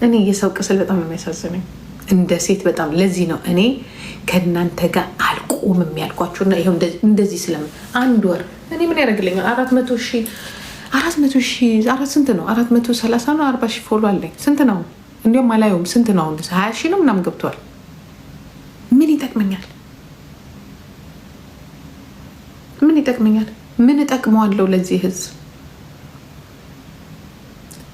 እኔ የሰው ቅስል በጣም ነው የሚያሳዝነኝ እንደ ሴት በጣም። ለዚህ ነው እኔ ከእናንተ ጋር አልቆምም ያልኳችሁና ይኸው እንደዚህ ስለምን አንድ ወር እኔ ምን ያደርግልኛል? 400,000 ስንት ነው? 430 ነው 40,000 ፎሎ አለኝ። ስንት ነው? እንዲሁም አላየውም። ስንት ነው? 20,000 ነው ምናምን ገብቷል። ምን ይጠቅመኛል? ምን ይጠቅመኛል? ምን እጠቅመዋለሁ ለዚህ ህዝብ?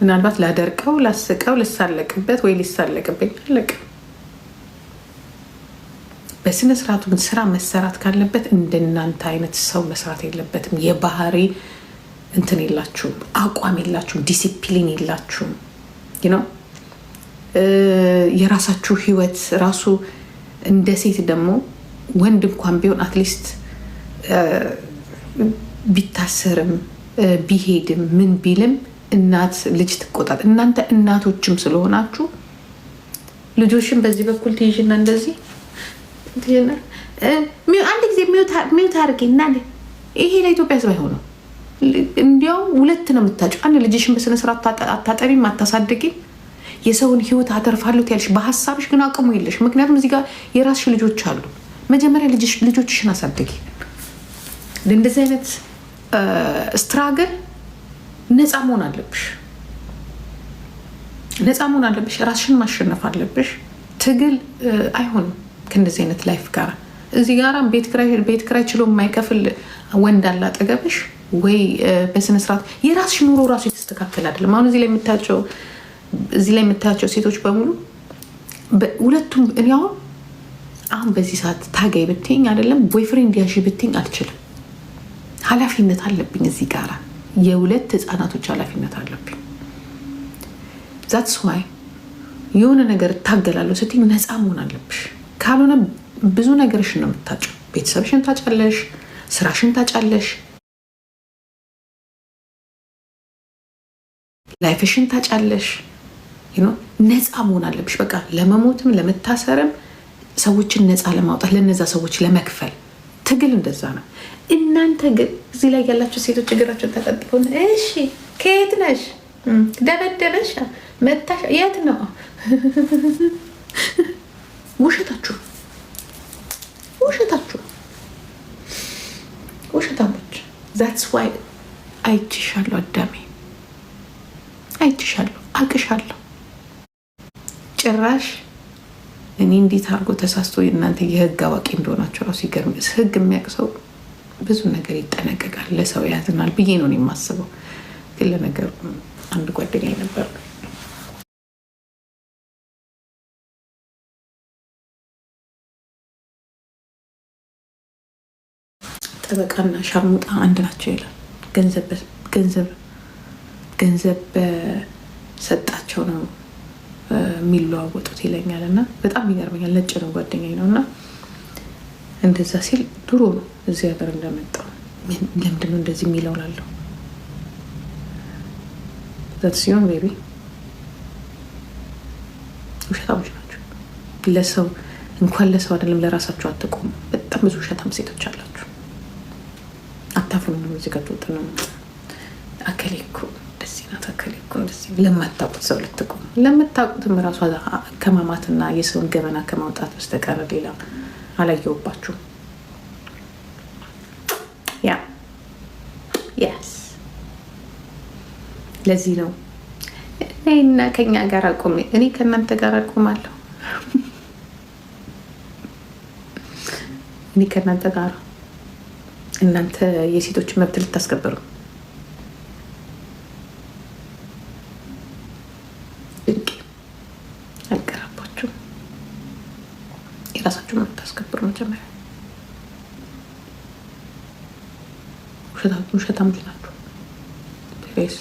ምናልባት ላደርቀው፣ ላስቀው፣ ልሳለቅበት ወይ ሊሳለቅብኝ አለቅ። በስነ ስርዓቱ ግን ስራ መሰራት ካለበት እንደናንተ አይነት ሰው መስራት የለበትም። የባህሪ እንትን የላችሁም፣ አቋም የላችሁም፣ ዲሲፕሊን የላችሁም። የራሳችሁ ህይወት ራሱ እንደ ሴት ደግሞ ወንድ እንኳን ቢሆን አትሊስት ቢታሰርም ቢሄድም ምን ቢልም እናት ልጅ ትቆጣት። እናንተ እናቶችም ስለሆናችሁ ልጆችን በዚህ በኩል ትይዥና እንደዚህ አንድ ጊዜ ሚውት አድርጌ እና ይሄ ለኢትዮጵያ ህዝብ አይሆነው። እንዲያውም ሁለት ነው የምታጭው። አንድ ልጅሽን በስነስርዓት አታጠቢም፣ አታሳድጊም። የሰውን ህይወት አተርፋለሁ ያልሽ በሀሳብሽ ግን አቅሙ የለሽ። ምክንያቱም እዚህ ጋር የራስሽ ልጆች አሉ። መጀመሪያ ልጆችሽን አሳድጊ። እንደዚህ አይነት ስትራግል ነፃ መሆን አለብሽ። ነፃ መሆን አለብሽ። ራስሽን ማሸነፍ አለብሽ። ትግል አይሆንም ከእንደዚህ አይነት ላይፍ ጋር። እዚህ ጋር ቤት ክራይ ችሎ የማይከፍል ወንድ አለ አጠገብሽ፣ ወይ በስነስርዓት የራስሽ ኑሮ ራሱ የተስተካከል አይደለም። አሁን እዚህ ላይ የምታያቸው ሴቶች በሙሉ ሁለቱም እኔ አሁን በዚህ ሰዓት ታጋይ ብትይኝ አይደለም ቦይፍሬንድ ያዥ ብትይኝ አልችልም። ኃላፊነት አለብኝ። እዚህ ጋር የሁለት ህፃናቶች ኃላፊነት አለብኝ። ዛትስ ዋይ የሆነ ነገር እታገላለሁ ስትይ ነፃ መሆን አለብሽ። ካልሆነ ብዙ ነገርሽን ነው የምታጭው። ቤተሰብሽን ታጫለሽ፣ ስራሽን ታጫለሽ፣ ላይፍሽን ታጫለሽ። ነፃ መሆን አለብሽ። በቃ ለመሞትም ለመታሰርም ሰዎችን ነፃ ለማውጣት ለነዛ ሰዎች ለመክፈል ትግል እንደዛ ነው። እናንተ ግን እዚህ ላይ ያላችሁ ሴቶች እግራቸውን ተቀጥፈው እሺ ከየት ነሽ? ደበደበሽ? መታሽ? የት ነው? ውሸታሞች። ዛትስ ዋይ አይችሻለሁ፣ አዳሜ አይችሻለሁ፣ አቅሻለሁ። ጭራሽ እኔ እንዴት አድርጎ ተሳስቶ እናንተ የህግ አዋቂ እንደሆናቸው ራሱ ይገርም። ህግ የሚያውቅ ሰው ብዙ ነገር ይጠነቀቃል፣ ለሰው ያዝናል ብዬ ነው የማስበው። ግን ለነገሩ አንድ ጓደኛ ነበር ጠበቃና ሻርሙጣ አንድ ናቸው ይላል። ገንዘብ ሰጣቸው ነው የሚለዋወጡት ይለኛል። እና በጣም ይገርመኛል። ነጭ ነው ጓደኛዬ ነው። እና እንደዛ ሲል ድሮ ነው እዚህ ሀገር እንደመጣው ለምንድነው እንደዚህ የሚለው ላለው ዛት ሲሆን ቤቢ ውሸታሞች ናቸው። ለሰው እንኳን ለሰው አይደለም ለራሳቸው አትቆሙ። በጣም ብዙ ውሸታም ሴቶች አላችሁ። አታፍሩ ነው እዚህ ከተወጥ ነው አከሌ እኮ እንደዚህ ናት፣ አከሌ እኮ እንደዚህ። ለማታውቁት ሰው ልትቆሙ፣ ለምታውቁትም ራሷ ከማማትና የሰውን ገበና ከማውጣት በስተቀር ሌላ አላየሁባችሁም። ለዚህ ነው እኔና ከኛ ጋር አቆሜ እኔ ከእናንተ ጋር አቆማለሁ። እኔ ከእናንተ ጋር እናንተ የሴቶች መብት ልታስከብሩ አልቀረባችሁም። የራሳችሁ መብት ታስከብሩ። መጀመሪያ ውሸታሞች ናችሁ። ሬስ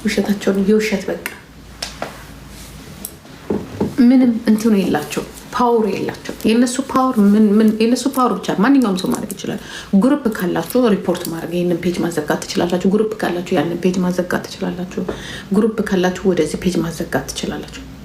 ውሸታቸውን የውሸት በቃ ምንም እንትኑ የላቸው፣ ፓወር የላቸው። የነሱ ፓወር ብቻ ማንኛውም ሰው ማድረግ ይችላል። ግሩፕ ካላችሁ ሪፖርት ማድረግ፣ ይህንን ፔጅ ማዘጋት ትችላላችሁ። ግሩፕ ካላችሁ ያንን ፔጅ ማዘጋት ትችላላችሁ። ግሩፕ ካላችሁ ወደዚህ ፔጅ ማዘጋት ትችላላችሁ።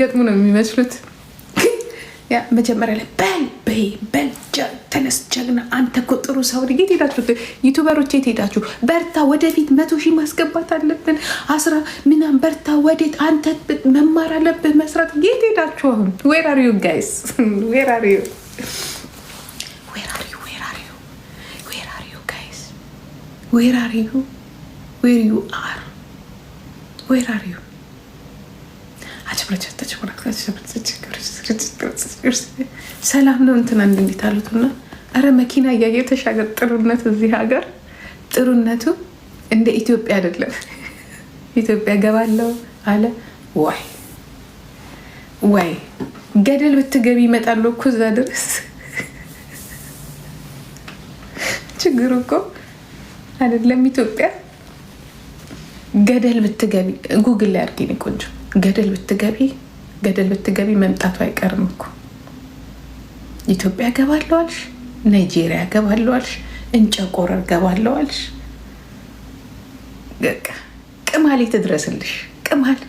የሚገጥሙ ነው የሚመስሉት። ያ መጀመሪያ ላይ በል ተነስ ጀግና፣ አንተ እኮ ጥሩ ሰው። የት ሄዳችሁ ዩቱበሮች? የት ሄዳችሁ? በርታ ወደፊት 100,000 ማስገባት አለብን 10 ምናምን በርታ ወዴት? አንተ መማር አለብን መስራት። የት ሄዳችሁ አሁን? ዌር አር ዩ ጋይስ? ዌር አር ዩ ጋይስ? ዌር አር ዩ? ዌር ዩ አር? ዌር አር ዩ? ሰላም ነው እንትና እንዴት አሉትና፣ አረ መኪና እያየ ተሻገር። ጥሩነት እዚህ ሀገር ጥሩነቱ እንደ ኢትዮጵያ አይደለም። ኢትዮጵያ ገባለው አለ ወይ ገደል ብትገቢ ይመጣሉ እኮ እዛ ድረስ። ችግሩ እኮ አይደለም ኢትዮጵያ። ገደል ብትገቢ ጉግል ላይ አድርጊ ቆንጆ። ገደል ብትገቢ መምጣቱ አይቀርም እኮ። ኢትዮጵያ ገባለሁ አልሽ፣ ናይጄሪያ ገባለሁ አልሽ፣ እንጨቆረር ገባለሁ አልሽ። ቅማሌ ትድረስልሽ ቅማል